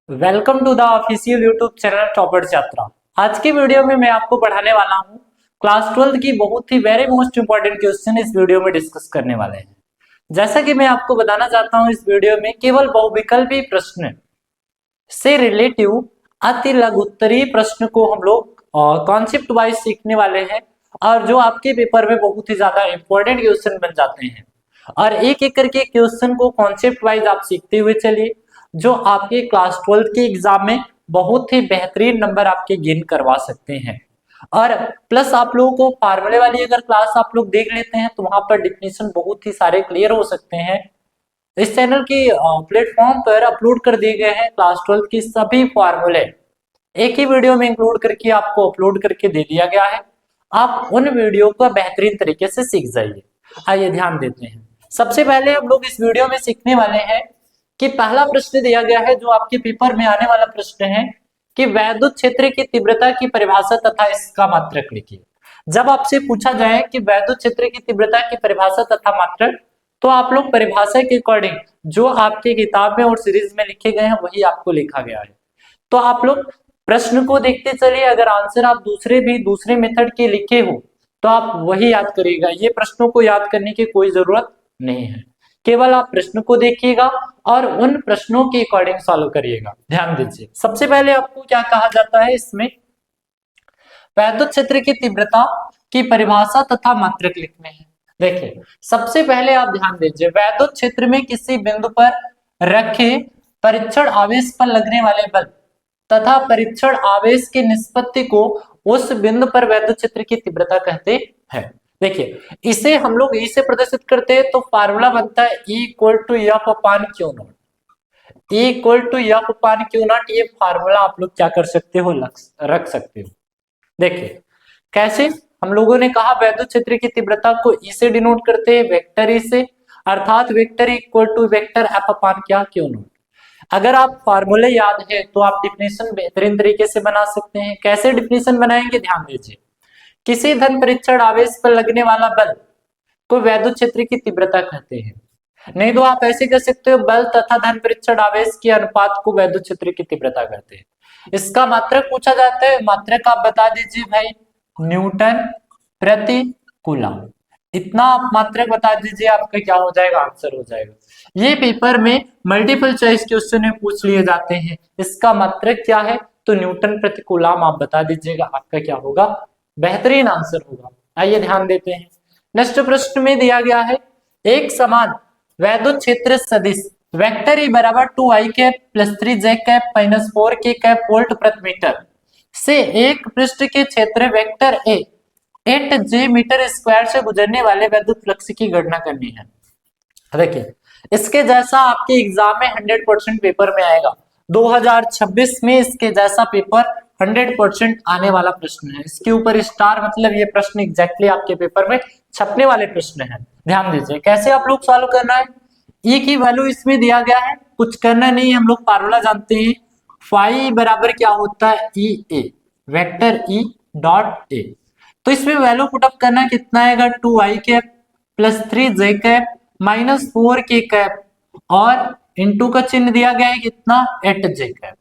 Welcome to the official YouTube channel topper छात्रा। आज की वीडियो में मैं आपको पढ़ाने वाला हूँ क्लास 12 की बहुत ही वेरी मोस्ट इंपॉर्टेंट क्वेश्चन इस वीडियो में डिस्कस करने वाले हैं। जैसा कि मैं आपको बताना चाहता हूँ, इस वीडियो में केवल बहुविकल्पी प्रश्न से रिलेटिव अति लघुत्तरीय प्रश्न को हम लोग कॉन्सेप्ट वाइज सीखने वाले हैं और जो आपके पेपर में बहुत ही ज्यादा इंपॉर्टेंट क्वेश्चन बन जाते हैं। और एक एक करके क्वेश्चन को कॉन्सेप्ट वाइज आप सीखते हुए चलिए, जो आपके क्लास 12 के एग्जाम में बहुत ही बेहतरीन नंबर आपके गेन करवा सकते हैं। और प्लस आप लोगों को फार्मूले वाली अगर क्लास आप लोग देख लेते हैं तो वहां पर डिफिनेशन बहुत ही सारे क्लियर हो सकते हैं। इस चैनल की प्लेटफॉर्म पर अपलोड कर दिए गए हैं क्लास 12 की सभी फार्मूले एक ही वीडियो में इंक्लूड करके आपको अपलोड करके दे दिया गया है। आप उन वीडियो को बेहतरीन तरीके से सीख जाइए। आइए ध्यान देते हैं। सबसे पहले हम लोग इस वीडियो में सीखने वाले हैं कि पहला प्रश्न दिया गया है जो आपके पेपर में आने वाला प्रश्न है कि वैद्युत क्षेत्र की तीव्रता की परिभाषा तथा इसका मात्रक लिखिए। जब आपसे पूछा जाए कि वैद्युत क्षेत्र की तीव्रता की परिभाषा तथा मात्रक, तो आप लोग परिभाषा के अकॉर्डिंग जो आपके किताब में और सीरीज में लिखे गए हैं वही आपको लिखा गया है। तो आप लोग प्रश्न को देखते चलिए। अगर आंसर आप दूसरे मेथड के लिखे हो तो आप वही याद करिएगा। ये प्रश्नों को याद करने की कोई जरूरत नहीं है, केवल आप प्रश्न को देखिएगा और उन प्रश्नों के अकॉर्डिंग सॉल्व करिएगा। ध्यान दीजिए, सबसे पहले आपको क्या कहा जाता है इसमें, वैद्युत क्षेत्र की तीव्रता की परिभाषा तथा मात्रक लिखने हैं। देखिए, सबसे पहले आप ध्यान दीजिए, वैद्युत क्षेत्र में किसी बिंदु पर रखे परीक्षण आवेश पर लगने वाले बल तथा परीक्षण आवेश की निष्पत्ति को उस बिंदु पर वैद्युत क्षेत्र की तीव्रता कहते हैं। देखिए, इसे हम लोग ई से प्रदर्शित करते हैं तो फार्मूला बनता है E equal to F upon Q naught. E equal to F upon Q naught, ये फार्मूला आप लोग क्या कर सकते हो, रख सकते हो। देखिए कैसे, हम लोगों ने कहा वैद्युत क्षेत्र की तीव्रता को ई से डिनोट करते हैं, वेक्टर ई से, अर्थात vector equal to vector F upon क्या क्यू नॉट। अगर आप फार्मूले याद है तो आप डिफिनेशन बेहतरीन तरीके से बना सकते हैं। कैसे डिफिनेशन बनाएंगे, ध्यान दीजिए। किसी धन परीक्षण आवेश पर लगने वाला बल को वैद्युत क्षेत्र की तीव्रता कहते हैं। नहीं तो आप ऐसे कह सकते हो, बल तथा धन परीक्षण आवेश के अनुपात को वैद्युत क्षेत्र की तीव्रता कहते हैं। इसका मात्रक पूछा जाता है, मात्रक आप बता दीजिए भाई, न्यूटन प्रति कूलम। इतना आप मात्रक बता दीजिए, आपका क्या हो जाएगा, आंसर हो जाएगा। ये पेपर में मल्टीपल चॉइस क्वेश्चन में पूछ लिए जाते हैं। इसका मात्रक क्या है, तो न्यूटन प्रति कूलम आप बता दीजिएगा, आपका क्या होगा, बेहतरीन आंसर होगा। आइए ध्यान देते हैं। नेक्स्ट प्रश्न में दिया गया है, एक समान वैद्युत क्षेत्र सदिश वेक्टर ई बराबर 2i cap plus 3j cap minus 4k cap volt प्रति मीटर से एक पृष्ठ के क्षेत्र vector A 8j metre square से गुजरने वाले वैद्युत फ्लक्स की गणना करनी है। देखिए, इसके जैसा आपके एग्जाम में 100% पेपर में आएगा। 2026 में इसके जैसा पेपर 100% आने वाला प्रश्न है। इसके ऊपर स्टार मतलब ये प्रश्न एग्जैक्टली आपके पेपर में छपने वाले प्रश्न है। ध्यान दीजिए, कैसे आप लोग सॉल्व करना है। ई की वैल्यू इसमें दिया गया है, कुछ करना नहीं, हम लोग फार्मूला जानते हैं। फाई बराबर क्या होता है, ई ए, वेक्टर ई डॉट ए। तो इसमें वैल्यू पुटअप करना, कितना आएगा, 2i cap plus 3j cap minus 4k cap और इंटू का चिन्ह दिया गया है कितना, 8j कैप।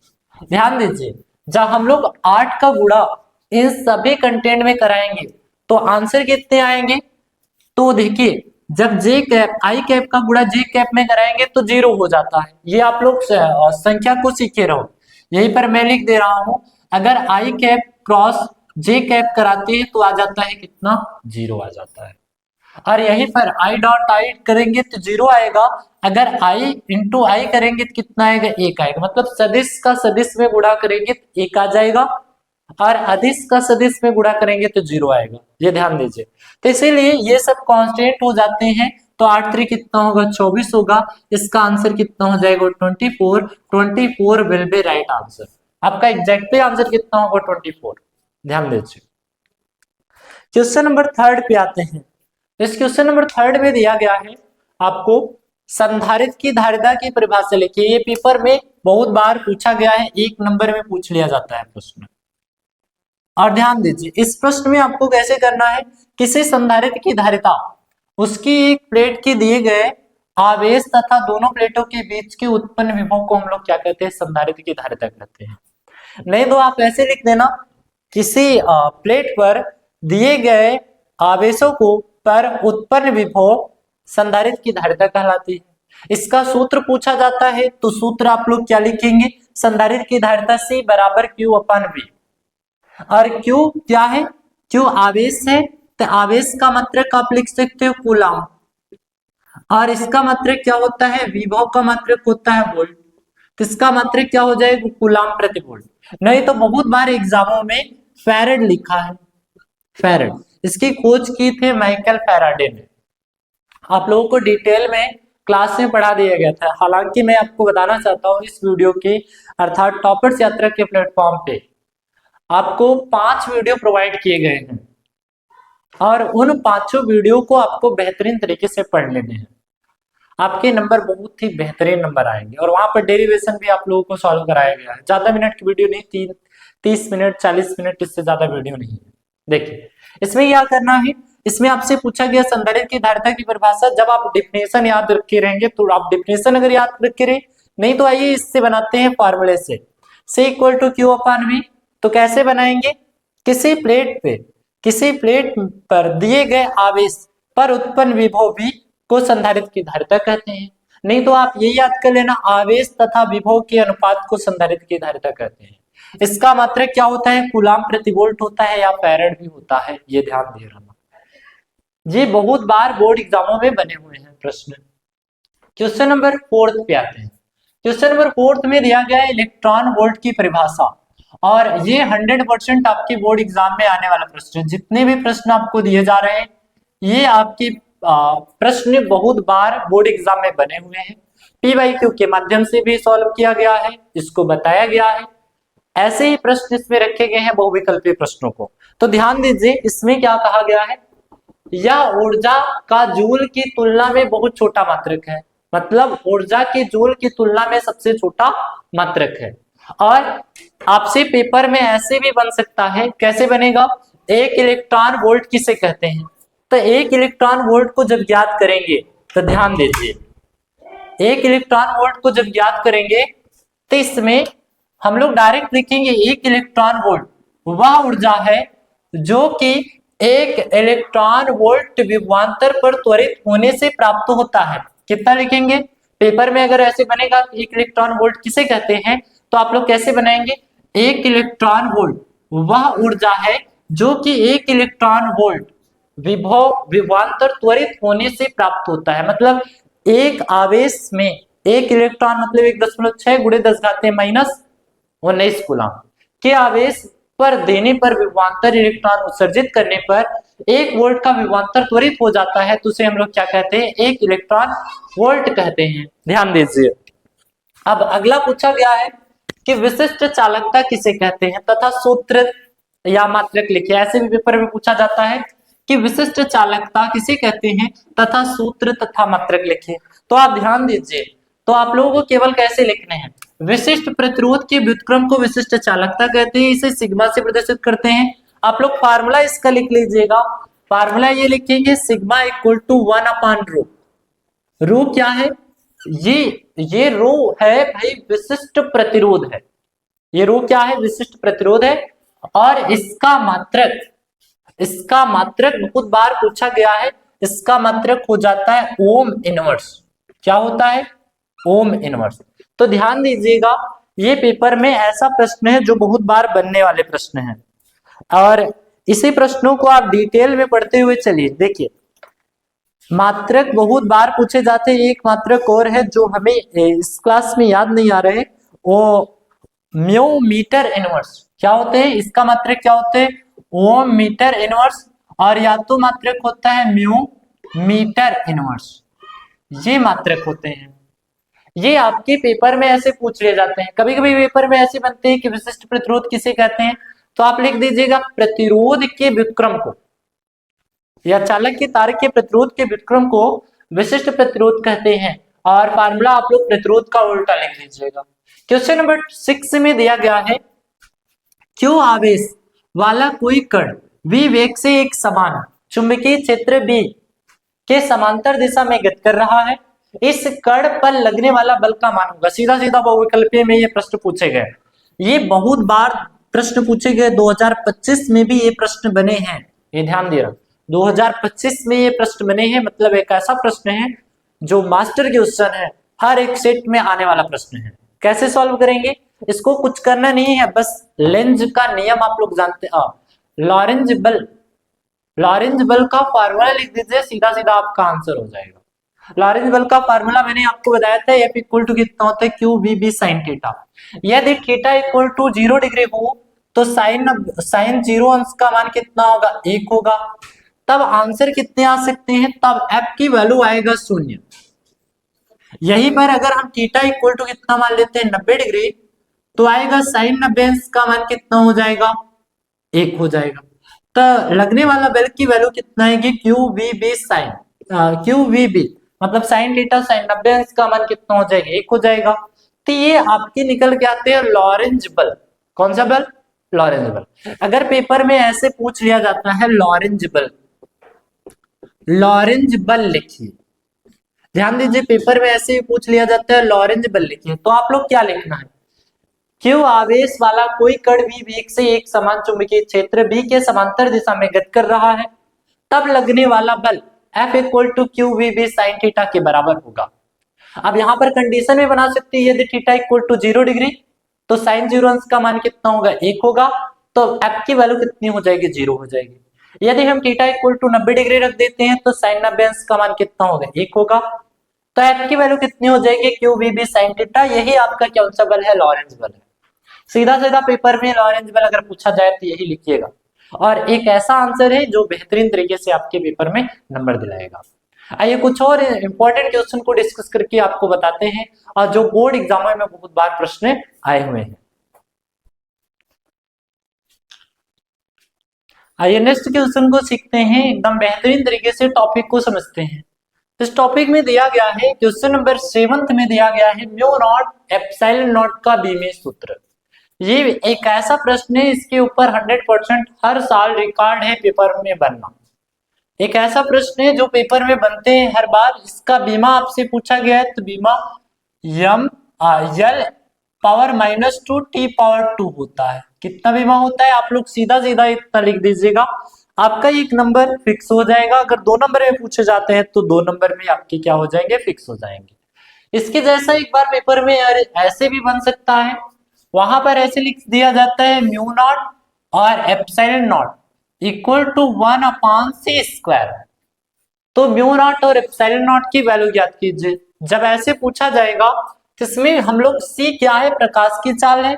ध्यान दीजिए, जब हम लोग 8 का गुणा इन सभी कंटेंट में कराएंगे तो आंसर कितने आएंगे, तो देखिए जब जे कैप आई कैप का गुणा जे कैप में कराएंगे तो 0 हो जाता है। ये आप लोग संख्या को सीखे रहो, यहीं पर मैं लिख दे रहा हूं। अगर आई कैप क्रॉस जे कैप कराते हैं तो आ जाता है कितना, 0 आ जाता है। और यहीं पर आई डॉट आई करेंगे तो 0 आएगा। अगर आई इंटू आई करेंगे तो कितना आएगा, 1 आएगा। मतलब सदिश का सदिश में गुणा करेंगे तो 1 आ जाएगा और अदिश का सदिश में गुणा करेंगे तो 0 आएगा। ये ध्यान दीजिए। तो इसीलिए ये सब कांस्टेंट हो जाते हैं। तो 8 3 कितना होगा, 24 होगा। इसका आंसर कितना हो जाएगा, 24। 24 विल बी राइट आंसर। आपका एग्जैक्टली आंसर कितना होगा, 24। ध्यान दीजिए। क्वेश्चन नंबर 3 पे आते हैं। इस क्वेश्चन नंबर 3 में दिया गया है आपको संधारित्र की धारिता की परिभाषा लिखिए। ये पेपर में बहुत बार पूछा गया है, 1 नंबर में पूछ लिया जाता है प्रश्न। और ध्यान दीजिए, इस प्रश्न में आपको कैसे करना है, किसी संधारित्र की धारिता उसकी एक प्लेट के दिए गए आवेश तथा दोनों प्लेटों के बीच के उत्पन्न विभव को हम लोग क्या कहते हैं, संधारित्र की धारिता कहते हैं। नहीं तो आप ऐसे लिख देना, किसी प्लेट पर दिए गए आवेशों को पर उत्पन्न विभव संधारित्र की धारिता कहलाती है। इसका सूत्र पूछा जाता है तो सूत्र आप लोग क्या लिखेंगे, संधारित्र की धारिता C बराबर Q अपन V। और Q क्या है, Q आवेश है, तो आवेश का मात्रक आप लिख सकते हो कूलाम, और इसका मात्रक क्या होता है, विभव का मात्रक होता है वोल्ट, तो इसका मात्रक क्या हो जाएगा, कूलाम प्रति वोल्ट। नहीं तो बहुत बार एग्जामों में फैरेड लिखा है, फैरेड, इसकी खोज की थी माइकल फैराडे ने। आप लोगों को डिटेल में क्लास में पढ़ा दिया गया था। हालांकि मैं आपको बताना चाहता हूँ इस वीडियो के अर्थात टॉपर्स यात्रा के प्लेटफॉर्म पे आपको 5 वीडियो प्रोवाइड किए गए हैं और उन 5 वीडियो को आपको बेहतरीन तरीके से पढ़ लेने हैं। आपके नंबर बहुत ही बेहतरीन नंबर आएंगे और वहां पर डेरिवेशन भी आप लोगों को सॉल्व कराया गया है। ज्यादा मिनट की वीडियो नहीं, 30 मिनट 40 मिनट, इससे ज्यादा वीडियो नहीं है। देखिए इसमें क्या करना है, इसमें आपसे पूछा गया संधारित्र की धारिता की परिभाषा। जब आप डिफिनेशन याद रखे रहेंगे तो आप डिफिनेशन अगर याद रखे रहे, नहीं तो आइए इससे बनाते हैं फॉर्मूले से। C equal to Q upon V। तो कैसे बनाएंगे, किसी प्लेट पर दिए गए आवेश पर उत्पन्न विभव V को संधारित्र की धारिता कहते हैं। नहीं तो आप ये याद कर लेना, आवेश तथा विभव के अनुपात को संधारित्र की धारिता कहते हैं। इसका मात्रक क्या होता है, कूलाम प्रति वोल्ट होता है या फैराड भी होता है, ये ध्यान दे रहना। ये बहुत बार बोर्ड एग्जामों में बने हुए हैं प्रश्न। क्वेश्चन नंबर 4 पे आते हैं। क्वेश्चन नंबर 4 में दिया गया है इलेक्ट्रॉन वोल्ट की परिभाषा, और ये 100% आपके बोर्ड एग्जाम में आने वाला प्रश्न है। जितने भी प्रश्न आपको दिए जा रहे हैं ये आपके प्रश्न बहुत बार बोर्ड एग्जाम में बने हुए हैं। PYQ के माध्यम से भी सॉल्व किया गया है, इसको बताया गया है। ऐसे ही प्रश्न इसमें रखे गए हैं बहुविकल्पीय प्रश्नों को। तो ध्यान दीजिए, इसमें क्या कहा गया है, यह ऊर्जा का जूल की तुलना में बहुत छोटा मात्रक है। मतलब ऊर्जा के जूल की तुलना में सबसे छोटा मात्रक है। और आपसे पेपर में ऐसे भी बन सकता है, कैसे बनेगा, 1 इलेक्ट्रॉन वोल्ट किसे कहते हैं। तो 1 इलेक्ट्रॉन वोल्ट को जब ज्ञात करेंगे तो ध्यान दीजिए, 1 इलेक्ट्रॉन वोल्ट को जब ज्ञात करेंगे तो इसमें हम लोग डायरेक्ट लिखेंगे 1 इलेक्ट्रॉन वोल्ट वह ऊर्जा है जो कि 1 इलेक्ट्रॉन वोल्ट विभवांतर पर त्वरित होने से प्राप्त होता है। कितना लिखेंगे, पेपर में अगर ऐसे बनेगा 1 इलेक्ट्रॉन वोल्ट किसे कहते हैं, तो आप लोग कैसे बनाएंगे, 1 इलेक्ट्रॉन वोल्ट वह ऊर्जा है जो कि 1 इलेक्ट्रॉन वोल्ट विभवांतर त्वरित होने से प्राप्त होता है। मतलब एक आवेश में 1 इलेक्ट्रॉन मतलब 1.6 × 10⁻⁻19 कूलम के आवेश पर देने पर विभवांतर इलेक्ट्रॉन उत्सर्जित करने पर 1 वोल्ट का विभवांतर त्वरित हो जाता है, तो उसे हम लोग क्या कहते हैं, 1 इलेक्ट्रॉन वोल्ट कहते हैं। ध्यान दीजिए। अब अगला पूछा गया है कि विशिष्ट चालकता किसे कहते हैं तथा सूत्र या मात्रक लिखिए। ऐसे भी पेपर में पूछा जाता है कि विशिष्ट चालकता किसे कहते हैं तथा सूत्र तथा मात्रक लिखिए। तो आप ध्यान दीजिए, तो आप लोगों को केवल कैसे लिखने हैं, विशिष्ट प्रतिरोध के व्युत्क्रम को विशिष्ट चालकता कहते हैं, इसे सिग्मा से प्रदर्शित करते हैं। आप लोग फार्मूला इसका लिख लीजिएगा, फार्मूला ये लिखेंगे सिग्मा इक्वल टू 1/ρ। रो क्या है, ये रो है भाई विशिष्ट प्रतिरोध है, ये रो क्या है, विशिष्ट प्रतिरोध है। और इसका मात्रक बहुत बार पूछा गया है, इसका मात्रक हो जाता है ओम इनवर्स। क्या होता है, ओम इनवर्स। तो ध्यान दीजिएगा, ये पेपर में ऐसा प्रश्न है जो बहुत बार बनने वाले प्रश्न है, और इसी प्रश्नों को आप डिटेल में पढ़ते हुए चलिए। देखिए मात्रक बहुत बार पूछे जाते हैं, एक मात्रक और है जो हमें इस क्लास में याद नहीं आ रहे, वो म्यू मीटर इनवर्स। क्या होते हैं, इसका मात्रक क्या होते हैं, ओम मीटर इनवर्स, और या तो मात्रक होता है म्यू मीटर इनवर्स। ये मात्रक होते हैं, ये आपके पेपर में ऐसे पूछ लिए जाते हैं। कभी कभी पेपर में ऐसे बनते हैं कि विशिष्ट प्रतिरोध किसे कहते हैं, तो आप लिख दीजिएगा प्रतिरोध के व्युत्क्रम को या चालक के तार के प्रतिरोध के व्युत्क्रम को विशिष्ट प्रतिरोध कहते हैं, और फार्मूला आप लोग प्रतिरोध का उल्टा लिख लीजिएगा। क्वेश्चन नंबर 6 में दिया गया है, क्यों आवेश वाला कोई कण v वेग से एक समान चुंबकीय क्षेत्र B के समांतर दिशा में गति कर रहा है, इस कण पर लगने वाला बल का मान होगा। सीधा सीधा बहुविकल्पीय में ये प्रश्न पूछे गए, ये बहुत बार प्रश्न पूछे गए। 2025 में भी ये प्रश्न बने हैं, ये ध्यान दे रहा। 2025 में ये प्रश्न बने हैं, मतलब एक ऐसा प्रश्न है जो मास्टर क्वेश्चन है, हर एक सेट में आने वाला प्रश्न है। कैसे सॉल्व करेंगे, इसको कुछ करना नहीं है, बस लेंज का नियम आप लोग जानते हैं, लॉरेंज बल का फार्मूला लिख दीजिए, सीधा सीधा आपका आंसर हो जाएगा। लॉरेंज बल का फार्मूला मैंने आपको बताया था, एफ इक्वल टू कितना होता है, Q V B sine theta. यदि थीटा इक्वल टू 0 डिग्री हो तो साइन 0 अंश का मान कितना होगा, 1 होगा। तब आंसर कितने आ सकते हैं, तब एफ की वैल्यू आएगा 0। यही पर अगर हम थीटा इक्वल टू कितना मान लेते हैं, 90 डिग्री, तो आएगा साइन 90 अंश का मान कितना हो जाएगा, 1 हो जाएगा। तो लगने वाला बल की वैल्यू कितना आएगी, Q V B sine, Q V B मतलब साइन थीटा साइन 90 अंश का मान कितना हो जाएगा, 1 हो जाएगा। तो ये आपके निकल के आते हैं लॉरेंज बल। कौन सा बल, लॉरेंज बल। अगर पेपर में ऐसे पूछ लिया जाता है लॉरेंज बल, लॉरेंज बल लिखिए, ध्यान दीजिए, पेपर में ऐसे ही पूछ लिया जाता है लॉरेंज बल लिखिए, तो आप लोग क्या लिखना है, क्यों आवेश वाला कोई कण भी वेग से एक समान चुंबकीय क्षेत्र बी के समांतर दिशा में गति कर रहा है, तब लगने वाला बल F equal to Q V B sine theta के बराबर होगा। अब यहाँ पर कंडीशन में बना सकते हैं, यदि थीटा इक्वल टू 0 डिग्री तो साइन 0 अंश का मान कितना होगा, 1 होगा, तो F की वैल्यू कितनी हो जाएगी, 0 हो जाएगी। यदि हम थीटा इक्वल टू 90 डिग्री रख देते हैं तो साइन 90 अंश का मान कितना होगा, 1 होगा, तो F की वैल्यू कितनी हो जाएगी, Q V B sine theta. यही आपका कौन सा बल है, लॉरेंज बल है। सीधा सीधा पेपर में लॉरेंज बल अगर पूछा जाए तो यही लिखिएगा, और एक ऐसा आंसर है जो बेहतरीन तरीके से आपके पेपर में नंबर दिलाएगा। आइए कुछ और इंपॉर्टेंट क्वेश्चन को डिस्कस करके आपको बताते हैं, और जो बोर्ड एग्जाम में बहुत बार प्रश्न आए हुए हैं। आइए नेक्स्ट क्वेश्चन को सीखते हैं, एकदम बेहतरीन तरीके से टॉपिक को समझते हैं। इस टॉपिक में दिया गया है, क्वेश्चन नंबर 7 में दिया गया है, म्यू नॉट एप्सिलॉन नॉट का बीमीय सूत्र। ये एक ऐसा प्रश्न है, इसके ऊपर 100% हर साल रिकॉर्ड है पेपर में बनना। एक ऐसा प्रश्न है जो पेपर में बनते हैं हर बार। इसका बीमा आपसे पूछा गया है, तो बीमा यल पावर -2 टी पावर 2 होता है। कितना बीमा होता है, आप लोग सीधा सीधा इतना लिख दीजिएगा, आपका एक नंबर फिक्स हो जाएगा। अगर 2 नंबर में पूछे जाते हैं तो 2 नंबर में आपके क्या हो जाएंगे, फिक्स हो जाएंगे। इसके जैसा एक बार पेपर में ऐसे भी बन सकता है, वहां पर ऐसे लिख दिया जाता है, म्यू नॉट और epsilon naught equal to 1/c²। तो म्यू नॉट और एप्सिलॉन नॉट की वैल्यू ज्ञात कीजिए। जब ऐसे पूछा जाएगा तो इसमें हम लोग सी क्या है, प्रकाश की चाल है,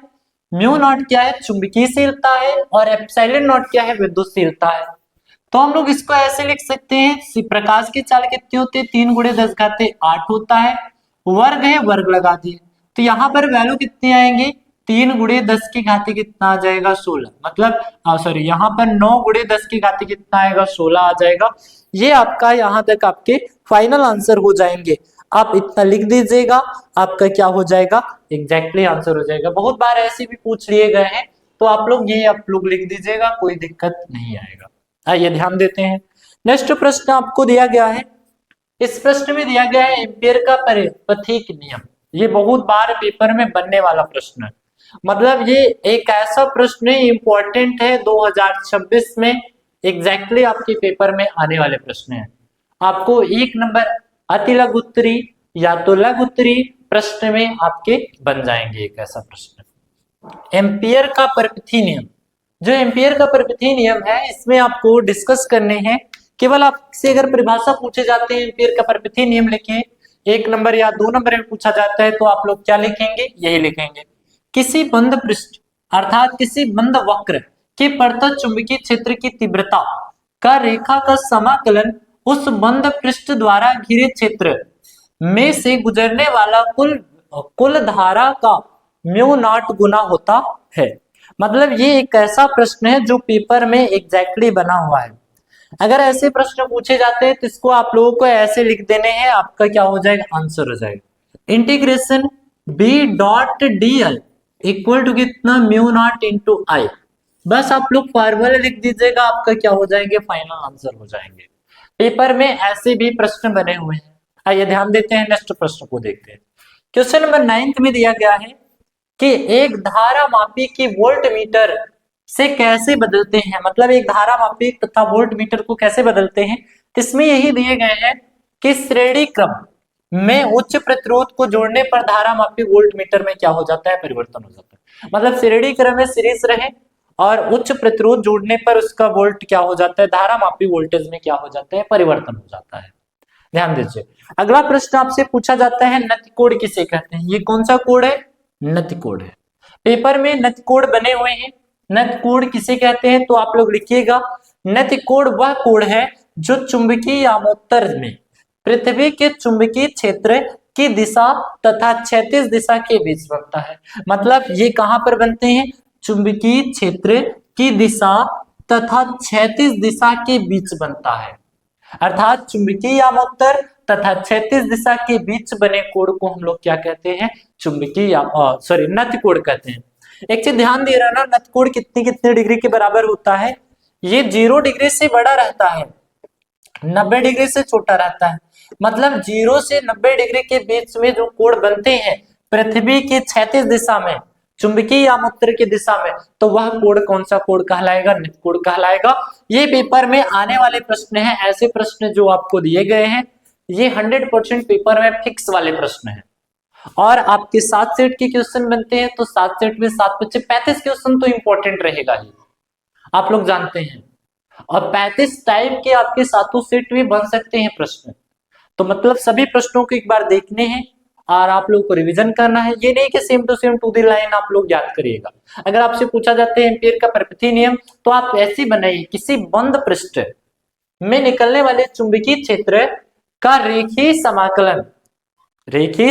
म्यू नॉट क्या है, चुंबकीयशीलता है, और एप्सिलॉन नॉट क्या है, विद्युतशीलता है। तो हम लोग इसको ऐसे लिख सकते हैं, प्रकाश की चाल कितनी होती है, 3 × 10⁸ होता है, वर्ग है, वर्ग लगा दिए, तो यहाँ पर वैल्यू कितनी आएंगे, 3 × 10⁻³ कितना आ जाएगा, 16। मतलब सॉरी, यहाँ पर 9 × 10⁻³ कितना आएगा, 16 आ जाएगा। ये आपका यहाँ तक आपके फाइनल आंसर हो जाएंगे। आप इतना लिख दीजिएगा, आपका क्या हो जाएगा, एग्जैक्टली आंसर हो जाएगा। बहुत बार ऐसे भी पूछ लिए गए हैं, तो आप लोग लिख दीजिएगा, कोई दिक्कत नहीं आएगा। आइए ध्यान देते हैं, नेक्स्ट प्रश्न आपको दिया गया है। इस प्रश्न में दिया गया है एम्पियर का परिपथिक नियम। ये बहुत बार पेपर में बनने वाला प्रश्न है, मतलब ये एक ऐसा प्रश्न है, इंपॉर्टेंट है, 2026 में एग्जैक्टली आपके पेपर में आने वाले प्रश्न है। आपको 1 नंबर अति लघु उत्तरी या तो लघु उत्तरी प्रश्न में आपके बन जाएंगे। एक ऐसा प्रश्न, एम्पियर का परिपथी नियम। जो एम्पियर का परिपथी नियम है, इसमें आपको डिस्कस करने हैं। केवल आपसे अगर परिभाषा पूछे जाते हैं, एम्पियर का परिपथी नियम लिखें, 1 नंबर या 2 नंबर में पूछा जाता है, तो आप लोग क्या लिखेंगे, यही लिखेंगे, किसी बंद पृष्ठ अर्थात किसी बंद वक्र के प्रतः चुंबकीय क्षेत्र की तीव्रता का रेखा का समाकलन उस बंद पृष्ठ द्वारा घिरे क्षेत्र में से गुजरने वाला कुल धारा का म्यू नॉट गुना होता है। मतलब ये एक ऐसा प्रश्न है जो पेपर में एग्जैक्टली बना हुआ है। अगर ऐसे प्रश्न पूछे जाते हैं तो इसको आप लोगों को ऐसे लिख देने हैं, आपका क्या हो जाएगा, आंसर हो जाएगा, इंटीग्रेशन B.dl इक्वल टू कितना, म्यू नॉट इंटू आई। बस आप लोग फार्मूला लिख दीजिएगा, आपका क्या हो जाएंगे, फाइनल आंसर हो जाएंगे। पेपर में ऐसे भी प्रश्न बने हुए हैं। आइए ध्यान देते हैं, नेक्स्ट प्रश्न को देखते हैं। क्वेश्चन नंबर 9 में दिया गया है कि एक धारा मापी की वोल्ट मीटर से कैसे बदलते हैं, मतलब एक धारा मापी तथा वोल्ट मीटर को कैसे बदलते हैं। इसमें यही दिए गए हैं कि श्रेणी क्रम में उच्च प्रतिरोध को जोड़ने पर धारा मापी वोल्ट मीटर में क्या हो जाता है, परिवर्तन हो जाता है। मतलब श्रेणी क्रम में सीरीज रहे और उच्च प्रतिरोध जोड़ने पर उसका वोल्ट क्या हो जाता है, धारा मापी वोल्टेज में क्या हो जाता है, परिवर्तन हो जाता है। ध्यान दीजिए, अगला प्रश्न आपसे पूछा जाता है नति कोड किसे कहते हैं। ये कौन सा कोड है, नति कोड है। पेपर में नति कोड बने हुए हैं। नति कोड किसे कहते हैं, तो आप लोग लिखिएगा, नति कोड वह कोड है जो चुंबकीय यामोत्तर में पृथ्वी के चुंबकीय क्षेत्र की दिशा तथा क्षैतिज दिशा के बीच बनता है। मतलब ये कहां पर बनते हैं, चुंबकीय क्षेत्र की दिशा तथा क्षैतिज दिशा के बीच बनता है। अर्थात चुंबकीय यामोत्तर तथा क्षैतिज दिशा के बीच बने कोण को हम लोग क्या कहते हैं, चुंबकीय नति कोण कहते हैं। एक चीज ध्यान दे रहा ना, नति कोण कितनी कितने डिग्री के बराबर होता है, ये 0 डिग्री से बड़ा रहता है, 90 डिग्री से छोटा रहता है। मतलब 0 से 90 डिग्री के बीच में जो कोण बनते हैं पृथ्वी की क्षैतिज दिशा में, चुंबकीय यामोत्तर की दिशा में, तो वह कोण कौन सा कोण कहलाएगा, नति कोण कहलाएगा। ये पेपर में आने वाले प्रश्न हैं, ऐसे प्रश्न जो आपको दिए गए हैं ये 100% पेपर में फिक्स वाले प्रश्न हैं। और आपके 7 सेट के क्वेश्चन बनते हैं, तो 7 सेट में 7 बच्चे 35 क्वेश्चन तो इंपॉर्टेंट रहेगा ही, आप लोग जानते हैं। और 35 टाइप के आपके 7 सेट भी बन सकते हैं प्रश्न। तो मतलब सभी प्रश्नों को एक बार देखने हैं और आप लोगों को रिवीजन करना है। ये नहीं कि same to same to the line आप लोग याद करिएगा। अगर आपसे पूछा जाता है एम्पीयर का परपथीय नियम, तो आप ऐसी बनाइए, किसी बंद पृष्ठ में निकलने वाले चुंबकीय क्षेत्र का रेखीय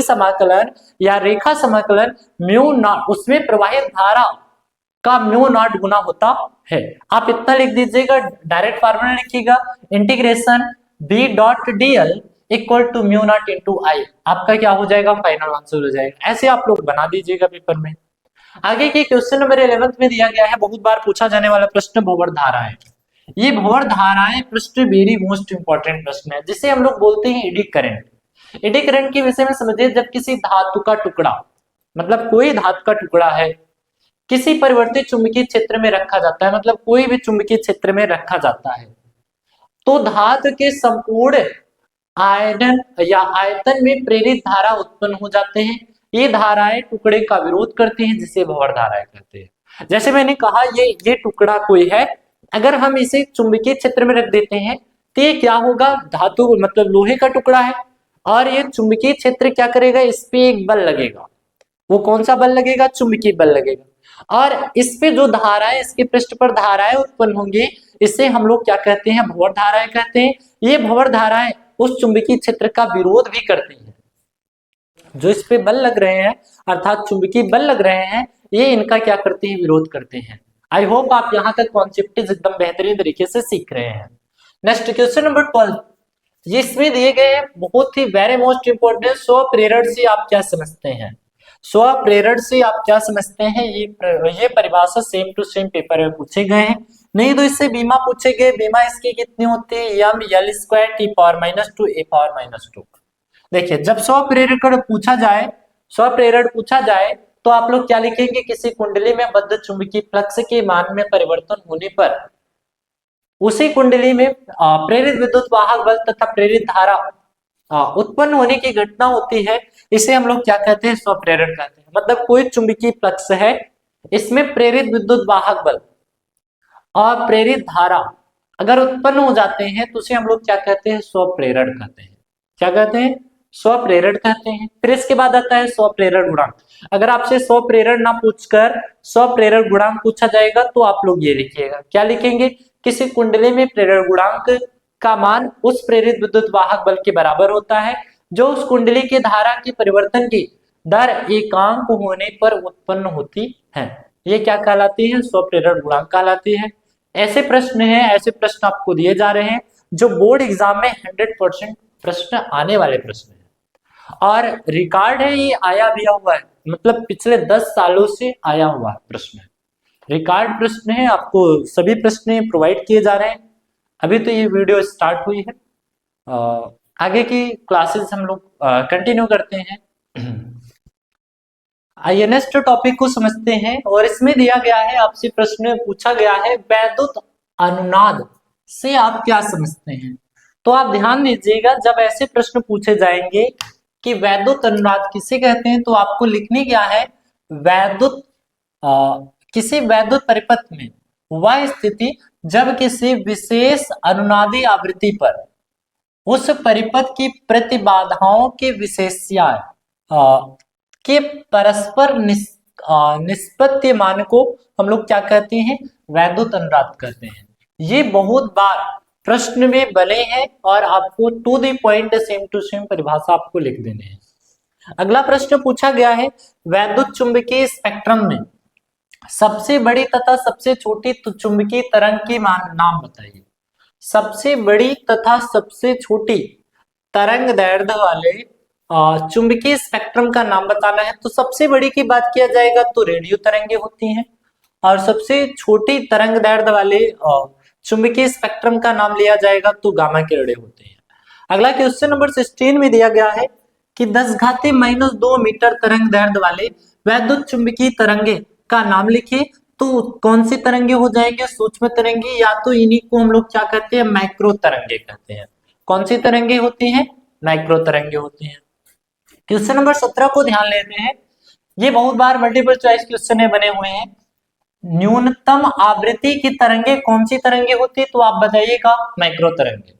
समाकलन या रेखा समाकलन म्यू नॉट, उसमें प्रवाहित धारा का म्यू नॉट गुना होता है। आप इतना लिख दीजिएगा, डायरेक्ट फार्मूला लिखिएगा, integration B dot dl equal to mu naught into I, आपका क्या हो जाएगा, फाइनल आंसर हो जाएगा। ऐसे आप लोग बना दीजिएगा पेपर में। आगे के क्वेश्चन नंबर 11 में दिया गया है, बहुत बार पूछा जाने वाला प्रश्न, भंवर धाराएं। ये भंवर धाराएं प्रश्न वेरी मोस्ट इंपॉर्टेंट प्रश्न है, जिसे हम लोग बोलते हैं एडी करंट। एडी करंट के विषय में समझिए, जब किसी धातु का टुकड़ा, मतलब कोई धातु का टुकड़ा है, किसी परिवर्तित चुंबकीय क्षेत्र में रखा जाता है, मतलब कोई भी चुंबकीय क्षेत्र में रखा जाता है, तो धातु के संपूर्ण आयतन या आयतन में प्रेरित धारा उत्पन्न हो जाते हैं। ये धाराएं टुकड़े का विरोध करती हैं, जिसे भंवर धाराएं कहते हैं। जैसे मैंने कहा, ये टुकड़ा कोई है, अगर हम इसे चुंबकीय क्षेत्र में रख देते हैं तो ये क्या होगा, धातु मतलब लोहे का टुकड़ा है, और ये चुंबकीय क्षेत्र क्या करेगा, इस पे एक बल लगेगा। वो कौन सा बल लगेगा, चुंबकीय बल लगेगा, और इस पे जो धाराएं, इसके पृष्ठ पर धाराएं उत्पन्न होंगी, इसे हम लोग क्या कहते हैं, भंवर धाराएं कहते हैं। ये भंवर धाराएं उस चुंबकीय क्षेत्र का विरोध भी करती हैं, जो इस पे बल लग रहे हैं, अर्थात चुंबकीय बल लग रहे हैं, ये इनका क्या करते हैं, विरोध करते हैं। आई होप आप यहाँ तक कॉन्सेप्ट एकदम बेहतरीन तरीके से सीख रहे हैं। नेक्स्ट क्वेश्चन नंबर 12, इसमें दिए गए हैं बहुत ही वेरी मोस्ट इंपोर्टेंट, स्व प्रेरण से आप क्या समझते हैं। स्व प्रेरण से आप क्या समझते हैं, ये परिभाषा सेम टू सेम पेपर में पूछे गए हैं। नहीं तो इससे बीमा पूछे गए, बीमा इसकी कितनी होती है, M L square T power -2 A power -2। देखिए, जब स्व प्रेरण पूछा जाए तो आप लोग क्या लिखेंगे, किसी कुंडली में बद्ध चुंबकीय फ्लक्स के मान में परिवर्तन होने पर उसी कुंडली में प्रेरित विद्युत वाहक बल तथा प्रेरित धारा उत्पन्न होने की घटना होती है, इसे हम लोग क्या कहते हैं, स्व प्रेरण कहते हैं। मतलब कोई चुंबकीय फ्लक्स है, इसमें प्रेरित विद्युत वाहक बल और प्रेरित धारा अगर उत्पन्न हो जाते हैं, तो उसे हम लोग क्या कहते हैं, स्व प्रेरण कहते हैं। क्या कहते हैं, स्व प्रेरण कहते हैं। फिर इसके बाद आता है स्व प्रेरण गुणांक। अगर आपसे स्व प्रेरण ना पूछकर स्व प्रेरण गुणांक पूछा जाएगा, तो आप लोग ये लिखिएगा, क्या लिखेंगे, किसी कुंडली में प्रेरण गुणांक का मान उस प्रेरित विद्युत वाहक बल के बराबर होता है जो उस कुंडली के धारा के परिवर्तन की दर एकांक होने पर उत्पन्न होती है। ये क्या कहलाती है, स्व प्रेरण गुणांक कहलाती है। ऐसे प्रश्न हैं, ऐसे प्रश्न आपको दिए जा रहे हैं जो बोर्ड एग्जाम में 100% प्रश्न आने वाले प्रश्न हैं, और रिकॉर्ड है, ये आया भी हुआ है, मतलब पिछले 10 सालों से आया हुआ प्रश्न है, रिकॉर्ड प्रश्न है। आपको सभी प्रश्न प्रोवाइड किए जा रहे हैं। अभी तो ये वीडियो स्टार्ट हुई है, आगे की क्लासेस हम लोग कंटिन्यू करते हैं। आइए नेक्स्ट टॉपिक को समझते हैं, और इसमें दिया गया है, आपसे प्रश्न पूछा गया है वैद्युत अनुनाद से आप क्या समझते हैं। तो आप ध्यान दीजिएगा, जब ऐसे प्रश्न पूछे जाएंगे कि वैद्युत अनुनाद किसे कहते हैं, तो आपको लिखने क्या है, वैद्युत किसी वैद्युत परिपथ में वह स्थिति जब किसी विशेष अनुनादी आवृत्ति पर उस परिपथ की प्रतिबाधाओं के विशेष्याएं के परस्पर निष्पत्ति मान को हम लोग क्या कहते हैं, वैद्युत अनुनाद कहते हैं। ये बहुत बार प्रश्न में बने हैं और आपको to the point same to same परिभाषा आपको लिख देने हैं। अगला प्रश्न पूछा गया है, वैद्युत चुंबकीय स्पेक्ट्रम में सबसे बड़ी तथा सबसे छोटी चुंबकीय तरंग की नाम बताइए। सबसे बड़ी तथा सबसे छोटी तरंग दैर्ध्य वाले चुंबकीय स्पेक्ट्रम का नाम बताना है। तो सबसे बड़ी की बात किया जाएगा तो रेडियो तरंगे होती हैं, और सबसे छोटी तरंग दैर्ध्य वाले चुंबकीय स्पेक्ट्रम का नाम लिया जाएगा तो गामा किरणें होते हैं। अगला क्वेश्चन नंबर 16 में दिया गया है कि 10⁻⁻2 मीटर तरंग दैर्ध्य वाले वैद्युत चुंबकीय तरंगे का नाम लिखिए। तो कौन सी तरंगे हो जाएंगे, सूक्ष्म तरंगे, या तो इन्हीं को हम लोग क्या कहते हैं, माइक्रो तरंगे कहते हैं। कौन सी तरंगे होती हैं, माइक्रो तरंगे होती हैं। क्वेश्चन नंबर 17 को ध्यान लेते हैं, ये बहुत बार मल्टीपल चॉइस क्वेश्चन में बने हुए हैं। न्यूनतम आवृत्ति की तरंगे कौन सी तरंगे होती है, तो आप बताइएगा, माइक्रो तरंगे।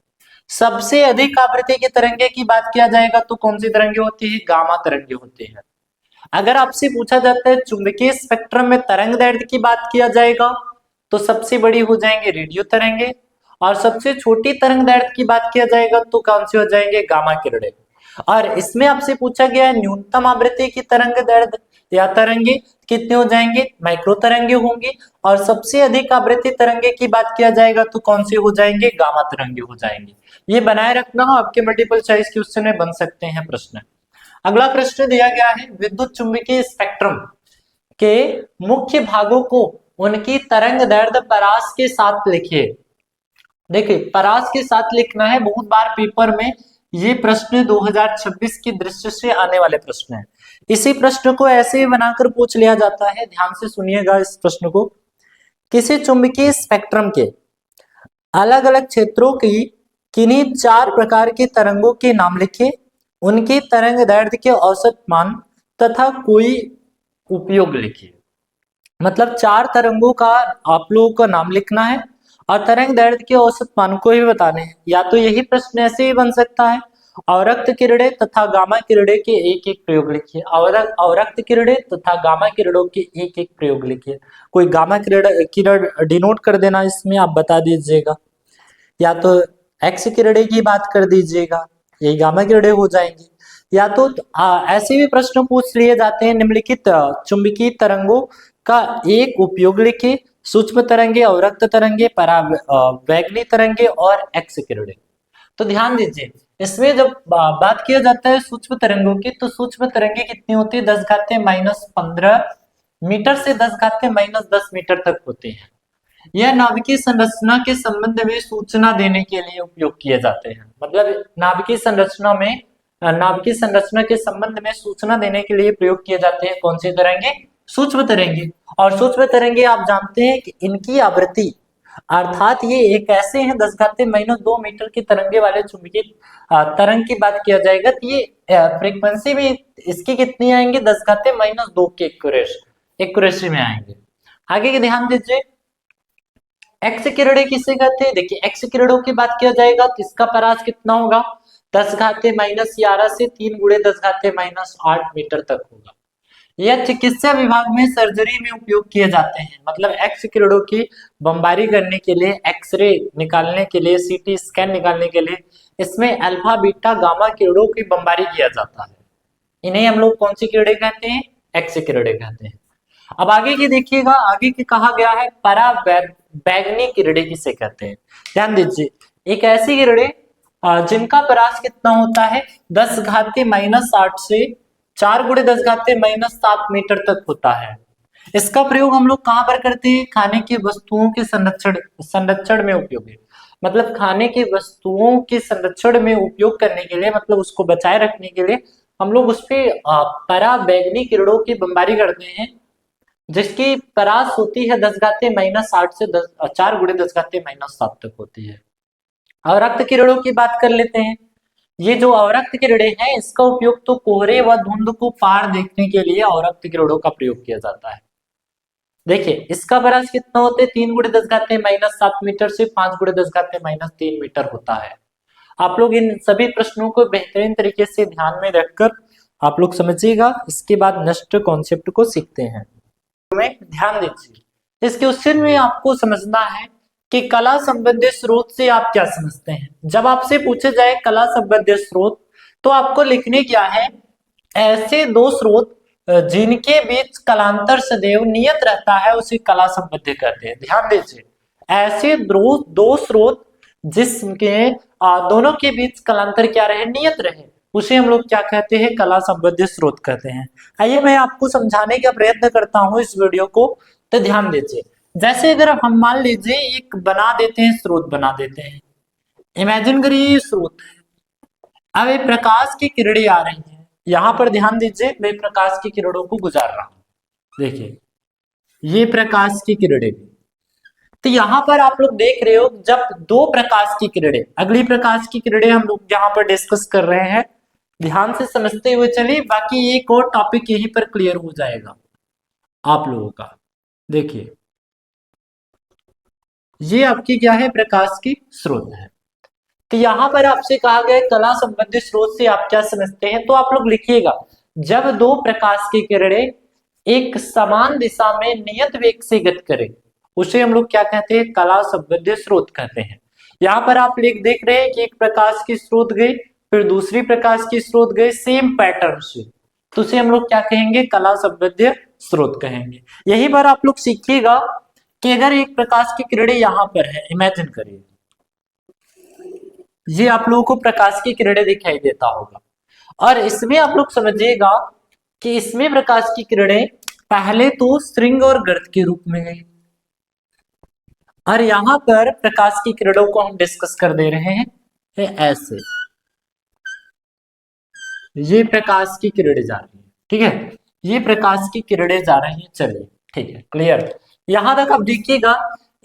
सबसे अधिक आवृत्ति की तरंगे की बात किया जाएगा तो कौन सी तरंगे होती है, गामा तरंगे होती है। अगर आपसे पूछा जाता है चुंबकीय स्पेक्ट्रम में तरंग दैर्ध्य की बात किया जाएगा तो सबसे बड़ी हो जाएंगे रेडियो तरंगे, और सबसे छोटी तरंग दैर्ध्य की बात किया जाएगा तो कौन सी हो जाएंगे, गामा किरणें। और इसमें आपसे पूछा गया है न्यूनतम आवृत्ति की तरंग दैर्ध्य या तरंगे कितने हो जाएंगे, माइक्रो तरंगे होंगे, और सबसे अधिक आवृत्ति तरंगे की बात किया जाएगा तो कौन से हो जाएंगे, गामा तरंगे हो जाएंगे। ये बनाए रखना, आपके मल्टीपल चॉइस क्वेश्चन में बन सकते हैं प्रश्न। अगला प्रश्न दिया गया है, विद्युत चुंबकीय स्पेक्ट्रम के मुख्य भागों को उनकी तरंग दैर्ध्य परास के साथ लिखिए। देखिए, परास के साथ लिखना है, बहुत बार पेपर में ये प्रश्न 2026 की दृष्टि से आने वाले प्रश्न है। इसी प्रश्न को ऐसे ही बनाकर पूछ लिया जाता है, ध्यान से सुनिएगा इस प्रश्न को। किसी चुंबकीय स्पेक्ट्रम के अलग अलग क्षेत्रों की किन्हीं 4 प्रकार की तरंगों के नाम लिखिए, उनकी तरंग दैर्ध्य के औसत मान तथा कोई उपयोग लिखिए। मतलब 4 तरंगों का आप लोगों का नाम लिखना है और तरंग दैर्ध्य के औसत मान को ही बताने हैं। या तो यही प्रश्न ऐसे ही बन सकता है, अवरक्त किरणें तथा गामा किरणें के एक एक प्रयोग लिखिए। अवरक्त किरणें तथा गामा किरणों के एक एक प्रयोग लिखिए। कोई गामा किरण डिनोट कर देना, इसमें आप बता दीजिएगा, या तो एक्स किरणें की बात कर दीजिएगा, यही गामा किरणें हो जाएंगी। या तो ऐसे भी प्रश्न पूछ लिए जाते हैं, निम्नलिखित चुंबकीय तरंगों का एक उपयोग लिखिए। सूक्ष्म तरंगे, अवरक्त तरंगे, परावैगनी तरंगे और एक्स किरणें। तो ध्यान दीजिए, इसमें जब बात किया जाता है सूक्ष्म तरंगों की, तो सूक्ष्म तरंगे कितनी होती है, 10⁻⁻15 मीटर से 10⁻⁻10 मीटर तक होती है। यह नाभिकीय संरचना के संबंध में सूचना देने के लिए उपयोग किए जाते हैं। मतलब नाभिकीय संरचना के संबंध में सूचना देने के लिए प्रयोग किए जाते हैं कौन से तरंगे, सूक्ष्म तरंगे। और सूक्ष्म तरंगे आप जानते हैं कि इनकी आवृत्ति, अर्थात ये एक ऐसे हैं 10⁻⁻2 मीटर की तरंगे वाले चुंबकीय तरंग की बात किया जाएगा तो ये फ्रीक्वेंसी भी इसकी कितनी आएंगे, 10⁻⁻2 के एक्यूरेसी में आएंगे। आगे के ध्यान दीजिए, एक्स किरणें किसे कहते हैं। देखिए, एक्स किरणों की बात किया जाएगा तो इसका परास कितना होगा, 10⁻11 से 3 × 10⁻8 मीटर तक होगा। यह चिकित्सा विभाग में सर्जरी में उपयोग किए जाते हैं। मतलब एक्स किरणों की बमबारी करने के लिए, एक्सरे निकालने के लिए, सीटी स्कैन निकालने के लिए इसमें अल्फा बीटा गामा किरणों की बमबारी किया जाता है। इन्हें हम लोग कौन सी किरणें कहते हैं, एक्स किरणें कहते हैं। अब आगे की देखिएगा, आगे की कहा गया है परावैगनी किरणें किसे कहते हैं। ध्यान दीजिए, एक ऐसी किरणें जिनका परास कितना होता है, 10⁻⁻8 से 4 × 10⁻⁻7 मीटर तक होता है। इसका प्रयोग हम लोग कहां पर करते हैं, खाने की वस्तुओं के संरक्षण में उपयोगी। मतलब खाने की वस्तुओं के संरक्षण में उपयोग करने के लिए, मतलब उसको बचाए रखने के लिए हम लोग उस पे पराबैंगनी किरणों की बमबारी करते हैं, जिसकी परास होती है 10⁻⁻8 से 4 × 10⁻⁷ तक होती है। अवरक्त किरणों की बात कर लेते हैं। ये जो अवरक्त किरणें हैं, इसका उपयोग तो कोहरे व धुंध को पार देखने के लिए अवरक्त किरणों का प्रयोग किया जाता है। देखिए इसका परास कितना होता है, 3 × 10⁻⁷ मीटर से 5 × 10⁻³ मीटर होता है। आप लोग इन सभी प्रश्नों को बेहतरीन तरीके से ध्यान में रखकर आप लोग समझिएगा, इसके बाद नेक्स्ट कॉन्सेप्ट को सीखते हैं। में ध्यान दीजिए, इस क्वेश्चन में आपको समझना है कि कला संबंधी स्रोत से आप क्या समझते हैं। जब आपसे पूछा जाए कला संबंधी स्रोत, तो आपको लिखने क्या है, ऐसे दो स्रोत जिनके बीच कलांतर सदैव नियत रहता है उसे कला संबंधी कहते हैं। ध्यान दीजिए, ऐसे दो स्रोत जिसके दोनों के बीच कलांतर क्या रहे, नियत रहे, उसे हम लोग क्या कहते हैं, कला संबंधी स्रोत कहते हैं। आइए मैं आपको समझाने का प्रयत्न करता हूं इस वीडियो को, तो ध्यान दीजिए। जैसे अगर हम मान लीजिए एक बना देते हैं, स्रोत बना देते हैं, इमेजिन करिए ये स्रोत है। अब ये प्रकाश की किरणें आ रही हैं, यहां पर ध्यान दीजिए, मैं प्रकाश की किरणों को गुजार रहा हूं। देखिए ये प्रकाश की किरणें, तो यहाँ पर आप लोग देख रहे हो, जब दो प्रकाश की किरणें, अगली प्रकाश की किरणें हम लोग यहाँ पर डिस्कस कर रहे हैं, ध्यान से समझते हुए चलिए, बाकी एक और टॉपिक यहीं पर क्लियर हो जाएगा आप लोगों का। देखिए ये आपकी क्या है, प्रकाश की स्रोत है। तो यहाँ पर आपसे कहा गया कला संबंधी स्रोत से आप क्या समझते हैं, तो आप लोग लिखिएगा, जब दो प्रकाश की किरणें एक समान दिशा में नियत वेग से गति करें उसे हम लोग क्या कहते हैं, कला संबंधी स्रोत कहते हैं। यहाँ पर आप देख रहे हैं कि एक प्रकाश की स्रोत गई, फिर दूसरी प्रकाश की स्रोत गई सेम पैटर्न से, तो उसे हम लोग क्या कहेंगे, कला संबंधी स्रोत कहेंगे। यही बार आप लोग सीखिएगा कि अगर एक प्रकाश की किरणें यहाँ पर है, इमेजिन करिए ये आप लोगों को प्रकाश की किरणें दिखाई देता होगा, और इसमें आप लोग समझिएगा कि इसमें प्रकाश की किरणें पहले तो श्रृंग और गर्त के रूप में गई, और यहां पर प्रकाश की किरणों को हम डिस्कस कर दे रहे हैं ऐसे, ये प्रकाश की किरणें जा रही है, ठीक है, ये प्रकाश की किरणें जा रही हैं। चलिए ठीक है, क्लियर। यहां तक आप देखिएगा,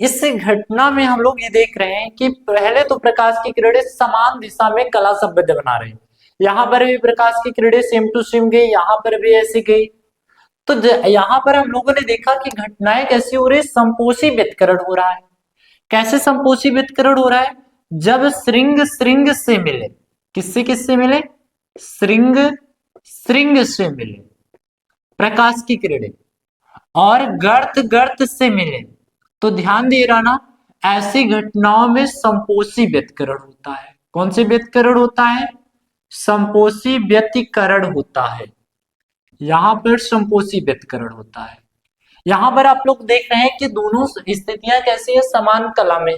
इस घटना में हम लोग ये देख रहे हैं कि पहले तो प्रकाश की किरणें समान दिशा में कला संबंध बना रहे हैं, यहाँ पर भी प्रकाश की किरणें सेम टू सेम गई, यहाँ पर भी ऐसी गई। तो यहाँ पर हम लोगों ने देखा कि घटनाएं कैसी हो रही है, संपोषी व्यतिकरण हो रहा है। कैसे संपोषी व्यतिकरण हो रहा है, जब श्रृंग श्रृंग से मिले, किससे किससे मिले, श्रृंग श्रृंग से मिले प्रकाश की किरणें, और गर्त गर्त से मिले, तो ध्यान दे रहा ना, ऐसी घटनाओं में संपोषी व्यतिकरण होता है। कौन से व्यतिकरण होता है, संपोषी व्यतिकरण होता है। यहां पर संपोषी व्यतिकरण होता है। यहां पर आप लोग देख रहे हैं कि दोनों स्थितियां कैसी है, समान कला में।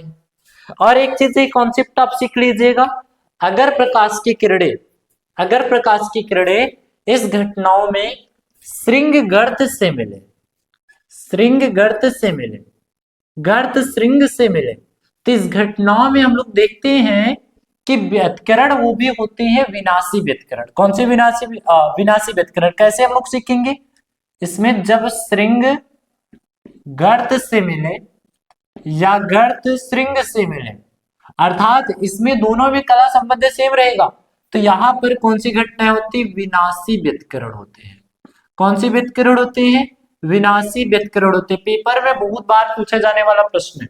और एक चीज, एक कॉन्सेप्ट आप सीख लीजिएगा, अगर प्रकाश की किरणें इस घटनाओं में श्रृंग गर्त से मिले, श्रृंग गर्त से मिले, गर्त श्रृंग से मिले, तो इस घटनाओं में हम लोग देखते हैं कि व्यतिकरण वो भी होते हैं विनाशी व्यतिकरण। कौन से विनाशी व्यतिकरण, कैसे हम लोग सीखेंगे, इसमें जब श्रृंग गर्त से मिले या गर्त श्रृंग से मिले, अर्थात इसमें दोनों में कला संबंध सेम रहेगा, तो यहां पर कौन सी घटनाएं होती, विनाशी व्यतिकरण होते हैं। कौन से व्यतिकरण होते हैं, विनाशी व्यतिकरण होते हैं। पेपर में बहुत बार पूछा जाने वाला प्रश्न है,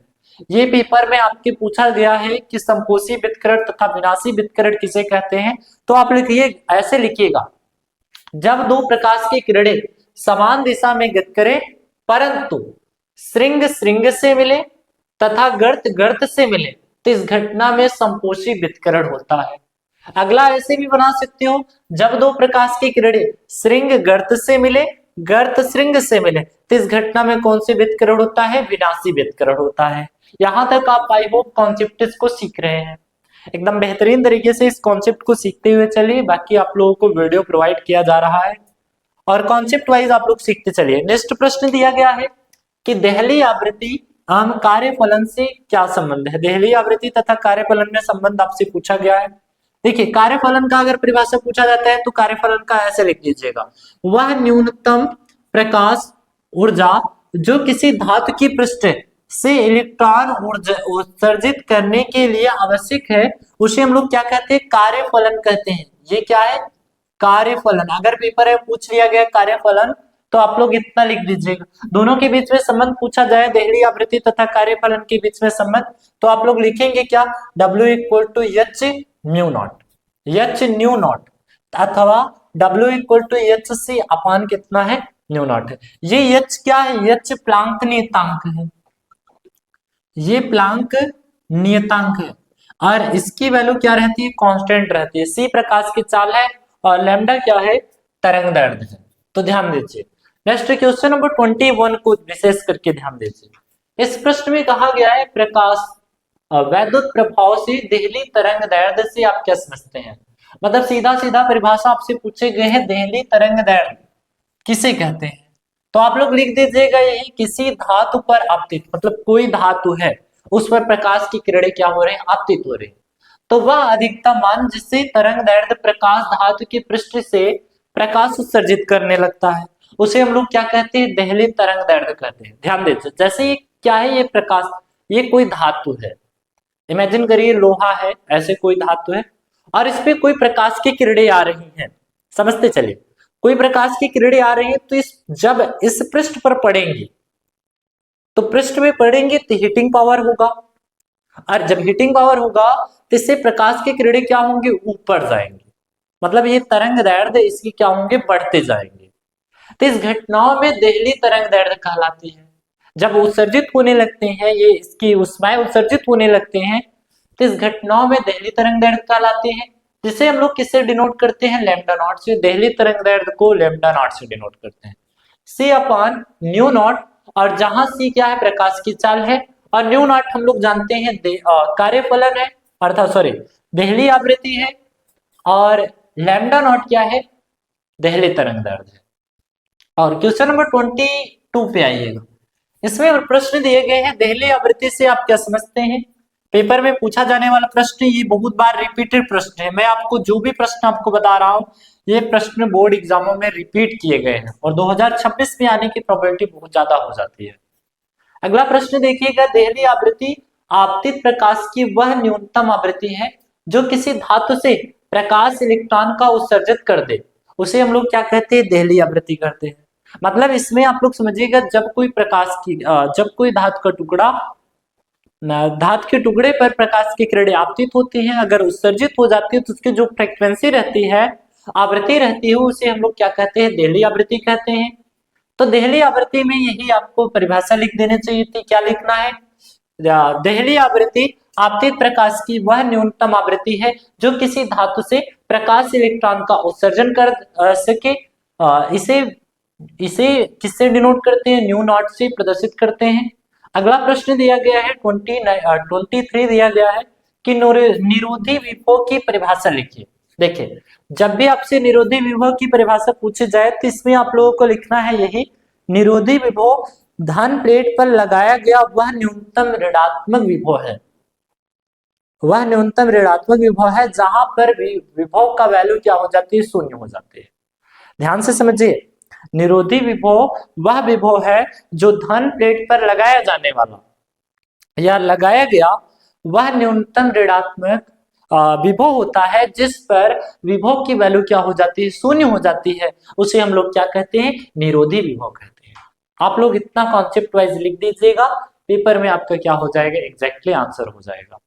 ये पेपर में आपके पूछा गया है कि संपोषी व्यतिकरण तथा विनाशी व्यतिकरण किसे कहते हैं, तो आप लिखिए, ऐसे लिखिएगा, जब दो प्रकाश की किरणें समान दिशा में गति करें परंतु श्रृंग श्रृंग से मिले तथा गर्त गर्त से मिले, तो इस घटना में संपोषी व्यतिकरण होता है। अगला ऐसे भी बना सकते हो, जब दो प्रकाश की किरणें श्रृंग गर्त से मिले, गर्त श्रृंग से मिले, तो इस घटना में कौन से व्यतिकरण होता है, विनाशी व्यतिकरण होता है। यहां तक आप आई होप कॉन्सेप्ट को सीख रहे हैं, एकदम बेहतरीन तरीके से इस कॉन्सेप्ट को सीखते हुए चलिए। बाकी आप लोगों को वीडियो प्रोवाइड किया जा रहा है और कॉन्सेप्ट वाइज आप लोग सीखते चलिए। नेक्स्ट प्रश्न दिया गया है कि देहली आवृत्ति कार्यफलन से क्या संबंध है? देहली आवृत्ति तथा कार्यफलन में संबंध आपसे पूछा गया है। देखिए, कार्यफलन का अगर परिभाषा पूछा जाता है तो कार्यफलन का ऐसे लिख लीजिएगा, वह न्यूनतम प्रकाश ऊर्जा जो किसी धातु की पृष्ठ से इलेक्ट्रॉन ऊर्जा उत्सर्जित करने के लिए आवश्यक है, उसे हम लोग क्या कहते हैं? कार्यफलन कहते हैं। ये क्या है? कार्यफलन। अगर पेपर में पूछ लिया गया कार्यफलन तो आप लोग इतना लिख दीजिएगा। दोनों के बीच में संबंध पूछा जाए, देहली आवृत्ति तथा कार्यफलन के बीच में संबंध, तो आप लोग लिखेंगे क्या? W equal to h mu naught, h nu naught, अथवा W equal to h c upon कितना है? न्यू नॉट है। ये एच क्या है? एच प्लांक नियतांक है, ये प्लांक नियतांक है, और इसकी वैल्यू क्या रहती है? कांस्टेंट रहती है। सी प्रकाश की चाल है और लैम्डा क्या है? तरंग दैर्ध्य है। तो ध्यान दीजिए। नेक्स्ट क्वेश्चन नंबर 21 को विशेष करके ध्यान दीजिए। इस प्रश्न में कहा गया है प्रकाश वैद्युत प्रभाव से देहली तरंग दैर्ध्य से आप क्या समझते हैं? मतलब सीधा सीधा परिभाषा आपसे पूछे गए हैं, देहली तरंग दैर्ध्य किसे कहते हैं? तो आप लोग लिख दीजिएगा, यही किसी धातु पर आपतित, मतलब कोई धातु है उस पर प्रकाश की किरणें क्या हो रहे हैं? आपतित हो रही है। तो वह अधिकतम मान जिससे तरंग दैर्ध्य प्रकाश धातु के पृष्ठ से प्रकाश उत्सर्जित करने लगता है, उसे हम लोग क्या कहते हैं? देहली तरंग दैर्ध्य कहते हैं। ध्यान दीजिए, जैसे ये क्या है? ये प्रकाश, ये कोई धातु है, इमेजिन करिए लोहा है, ऐसे कोई धातु है और इस पे कोई प्रकाश की किरणें आ रही हैं। समझते चलिए, कोई प्रकाश की किरणें आ रही है तो जब इस पृष्ठ पर पड़ेंगी, तो पृष्ठ में पड़ेंगे तो हीटिंग पावर होगा, और जब हीटिंग पावर होगा तो इससे प्रकाश की किरणें क्या होंगे? ऊपर जाएंगे। मतलब ये तरंग दैर्ध्य इसकी क्या होंगे? बढ़ते जाएंगे। तो इस घटनाओं में देहली तरंग दैर्ध्य कहलाती है। जब उत्सर्जित होने लगते हैं, ये इसकी ऊष्माएं उत्सर्जित होने लगते हैं, तो इस घटनाओं में देहली तरंग दैर्ध्य कहलाते हैं, जिसे हम लोग किससे डिनोट करते हैं? लैम्डा नॉट से। देहली तरंग दैर्ध्य को लैम्डा नॉट से डिनोट करते हैं, सी अपॉन न्यू नॉट। और जहां सी क्या है? प्रकाश की चाल है, और न्यू नॉट हम लोग जानते हैं कार्यफलन है, अर्थात सॉरी देहली आवृत्ति है, और लैम्डा नॉट क्या है? देहली तरंग दैर्ध्य है। और क्वेश्चन नंबर 22 पे आइएगा। इसमें प्रश्न दिए गए हैं, देहली आवृत्ति से आप क्या समझते हैं? पेपर में पूछा जाने वाला प्रश्न, ये बहुत बार रिपीटेड प्रश्न है। मैं आपको जो भी प्रश्न आपको बता रहा हूँ, ये प्रश्न बोर्ड एग्जामों में रिपीट किए गए हैं और 2026 में आने की प्रोबेबिलिटी बहुत ज्यादा हो जाती है। अगला प्रश्न देखिएगा, देहली आवृत्ति आपतित प्रकाश की वह न्यूनतम आवृत्ति है जो किसी धातु से प्रकाश इलेक्ट्रॉन का उत्सर्जित कर दे, उसे हम लोग क्या कहते हैं? देहली आवृत्ति कहते हैं। मतलब इसमें आप लोग समझिएगा, जब कोई प्रकाश की जब कोई धातु का टुकड़ा, धातु के टुकड़े पर प्रकाश की किरणें आपतित होती हैं, अगर उत्सर्जित हो जाती है तो उसकी जो फ्रीक्वेंसी रहती है, आवृत्ति रहती है, उसे हम लोग क्या कहते हैं? देहली आवृत्ति कहते हैं। तो देहली आवृत्ति में यही आपको परिभाषा लिख देनी चाहिए थी। क्या लिखना है? देहली आवृत्ति आपतित प्रकाश की वह न्यूनतम आवृत्ति है जो किसी धातु से प्रकाश इलेक्ट्रॉन का उत्सर्जन कर सके। इसे इसे किससे डिनोट करते हैं? न्यू नॉट से प्रदर्शित करते हैं। अगला प्रश्न दिया गया है 23 दिया गया है कि निरोधी विभव की परिभाषा लिखिए। देखिए, जब भी आपसे निरोधी विभव की परिभाषा पूछी जाए तो इसमें आप लोगों को लिखना है यही, निरोधी विभव धन प्लेट पर लगाया गया वह न्यूनतम ऋणात्मक विभव है। वह न्यूनतम ऋणात्मक विभव है जहां पर विभव का वैल्यू क्या हो जाती है? शून्य हो जाती है। ध्यान से समझिए, निरोधी विभव वह विभव है जो धन प्लेट पर लगाया जाने वाला या लगाया गया वह न्यूनतम ऋणात्मक विभव होता है, जिस पर विभव की वैल्यू क्या हो जाती है? शून्य हो जाती है। उसे हम लोग क्या कहते हैं? निरोधी विभव कहते हैं। आप लोग इतना कॉन्सेप्ट वाइज लिख दीजिएगा, पेपर में आपका क्या हो जाएगा? एग्जैक्टली आंसर हो जाएगा।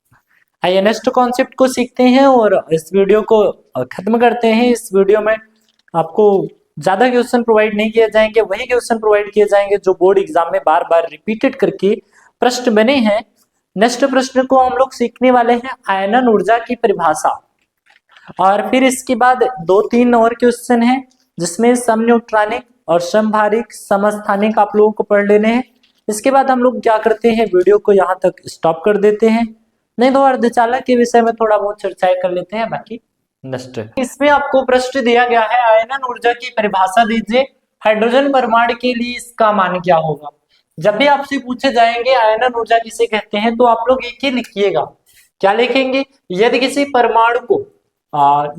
आइए नेक्स्ट कॉन्सेप्ट को सीखते हैं और इस वीडियो को खत्म करते हैं। इस वीडियो में आपको ज्यादा क्वेश्चन प्रोवाइड नहीं किए जाएंगे, वही क्वेश्चन प्रोवाइड किए जाएंगे जो बोर्ड एग्जाम में बार बार रिपीटेड करके प्रश्न बने हैं। नेक्स्ट प्रश्न को हम लोग सीखने वाले हैं आयनन ऊर्जा की परिभाषा, और फिर इसके बाद 2-3 और क्वेश्चन हैं जिसमें समन्यूट्रॉनिक और समभारिक समस्थानिक आप लोगों को पढ़ लेने हैं। इसके बाद हम लोग क्या करते हैं, वीडियो को यहाँ तक स्टॉप कर देते हैं, नहीं तो अर्धचालक के विषय में थोड़ा बहुत चर्चाएं कर लेते हैं। बाकी नेक्स्ट इसमें आपको प्रश्न दिया गया है, आयनन ऊर्जा की परिभाषा दीजिए, हाइड्रोजन परमाणु के लिए इसका मान क्या होगा। जब भी आपसे पूछे जाएंगे आयनन ऊर्जा किसे कहते हैं, तो आप लोग एक ही लिखिएगा। क्या लिखेंगे? यदि किसी परमाणु को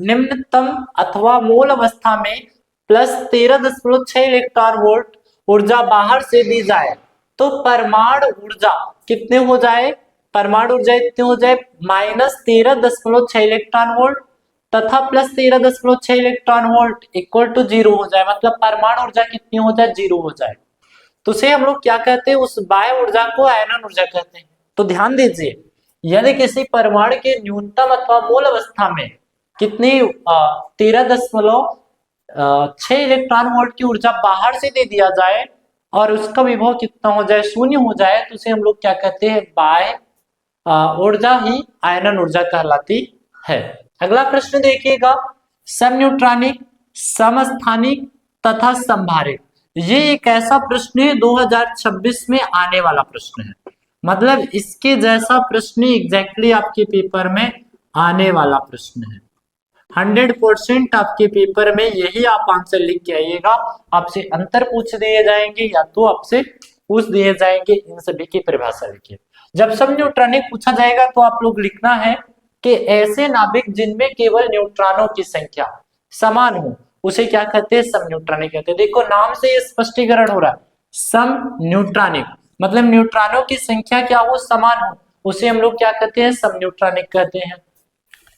निम्नतम अथवा मूल अवस्था में प्लस 13.6 इलेक्ट्रॉन वोल्ट ऊर्जा बाहर से दी जाए तो परमाणु ऊर्जा कितने हो जाए? परमाणु ऊर्जा इतने हो जाए -13.6 इलेक्ट्रॉन वोल्ट तथा plus 13.6 electron volt equal to 0 हो जाए, मतलब परमाणु ऊर्जा कितनी हो जाए? 0 हो जाए। तो उसे हम लोग क्या कहते हैं? उस बाह्य ऊर्जा को आयनन ऊर्जा कहते हैं। तो ध्यान दीजिए, यदि किसी परमाणु के न्यूनतम अथवा मूल अवस्था में कितनी 13.6 इलेक्ट्रॉन वोल्ट की ऊर्जा बाहर से दे दिया जाए और उसका विभव कितना हो जाए? 0 हो जाए, तो उसे हम लोग क्या कहते हैं? बाह्य ऊर्जा ही आयनन ऊर्जा कहलाती है। अगला प्रश्न देखिएगा, समन्यूट्रॉनिक, समस्थानिक तथा संभारित। ये एक ऐसा प्रश्न है 2026 में आने वाला प्रश्न है, मतलब इसके जैसा प्रश्न एग्जैक्टली आपके पेपर में आने वाला प्रश्न है। 100% आपके पेपर में यही आप आंसर लिख के आइएगा। आपसे अंतर पूछ दिए जाएंगे या तो आपसे पूछ दिए जाएंगे, इन सभी की परिभाषा लिखिए। जब सब न्यूट्रॉनिक पूछा जाएगा तो आप लोग लिखना है कि ऐसे नाभिक जिनमें केवल न्यूट्रॉनों की संख्या समान हो उसे क्या कहते हैं? सम न्यूट्रॉनिक कहते हैं। देखो नाम से ये स्पष्टीकरण हो रहा है, सम न्यूट्रॉनिक मतलब न्यूट्रॉनों की संख्या क्या हो? समान हो, उसे हम लोग क्या कहते हैं? सम न्यूट्रॉनिक कहते हैं।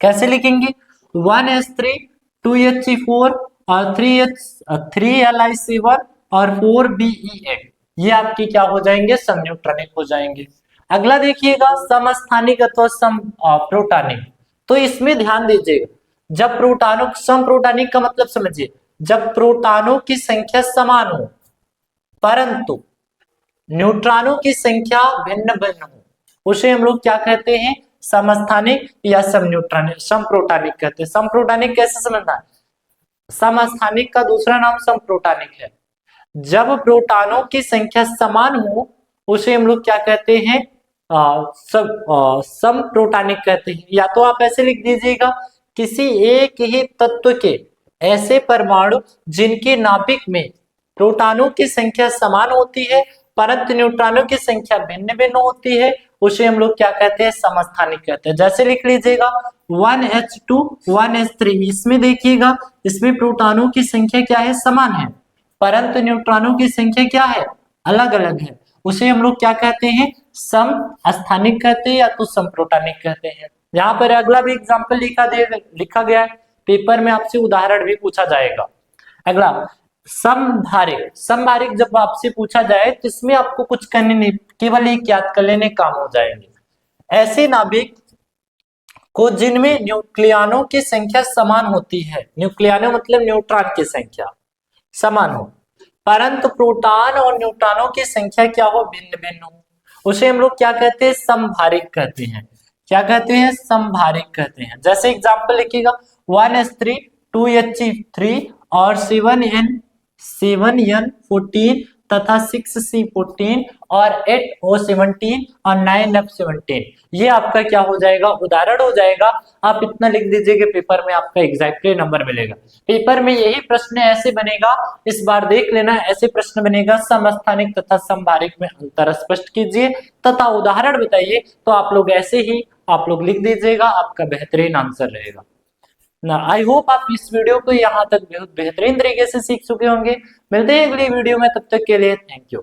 कैसे लिखेंगे? 1s3 2he4 और 3li7 और 4be8 ये आपकी क्या हो जाएंगे? सम न्यूट्रॉनिक हो जाएंगे। अगला देखिएगा, समस्थानिक अथवा सम प्रोटॉनिक। तो इसमें ध्यान दीजिएगा, जब प्रोटॉनों सम प्रोटॉनिक का मतलब समझिए, जब प्रोटॉनों की संख्या समान हो परंतु न्यूट्रॉनों की संख्या भिन्न भिन्न हो, उसे हम लोग क्या कहते हैं? समस्थानिक या सम न्यूट्रॉनिक, सम प्रोटॉनिक कहते हैं। सम प्रोटॉनिक कैसे समझना है? समस्थानिक का दूसरा नाम सम प्रोटॉनिक है। जब प्रोटॉनों की संख्या समान हो उसे हम लोग क्या कहते हैं? सम प्रोटॉनिक कहते हैं। या तो आप ऐसे लिख दीजिएगा, किसी एक ही तत्व के ऐसे परमाणु जिनके नाभिक में प्रोटॉनों की संख्या समान होती है परंतु न्यूट्रॉनों की संख्या भिन्न भिन्न होती है, उसे हम लोग क्या कहते हैं? समस्थानिक कहते हैं। जैसे लिख लीजिएगा 1h2 1s3, इसमें देखिएगा, इसमें प्रोटॉनों की संख्या क्या है? समान है, परंतु न्यूट्रॉनों की संख्या क्या है? अलग अलग है, उसे हम लोग क्या कहते हैं? सम स्थानिक कहते हैं या तो सम प्रोटॉनिक कहते हैं। यहाँ पर अगला भी एग्जाम्पल लिखा गया है, पेपर में आपसे उदाहरण भी पूछा जाएगा। अगला समभारिक। समभारिक जब आपसे पूछा जाए तो इसमें आपको कुछ करने नहीं, केवल एक याद कर लेने काम हो जाएंगे। ऐसे नाभिक को जिनमें न्यूक्लियनों की संख्या समान होती है, न्यूक्लियनों मतलब न्यूट्रॉन की संख्या समान हो परंतु प्रोटॉन और न्यूट्रॉनों की संख्या क्या हो? भिन्न भिन्न हो, उसे हम लोग क्या कहते हैं? समभारिक कहते हैं। क्या कहते हैं? समभारिक कहते हैं। जैसे एग्जांपल लिखिएगा 1s3 2he3 और 7n14 तथा 6c14 और 8o17 और 9f17, ये आपका क्या हो जाएगा? उदाहरण हो जाएगा। आप इतना लिख दीजिए, पेपर में आपका एग्जैक्टली नंबर मिलेगा। पेपर में यही प्रश्न ऐसे बनेगा, इस बार देख लेना, ऐसे प्रश्न बनेगा, समस्थानिक तथा समभारिक में अंतर स्पष्ट कीजिए तथा उदाहरण बताइए। तो आप लोग ऐसे ही आप लोग लिख दीजिएगा, आपका बेहतरीन आंसर रहेगा ना। आई होप आप इस वीडियो को यहाँ तक बहुत बेहतरीन तरीके से सीख चुके होंगे। मिलते हैं अगली वीडियो में, तब तक के लिए थैंक यू।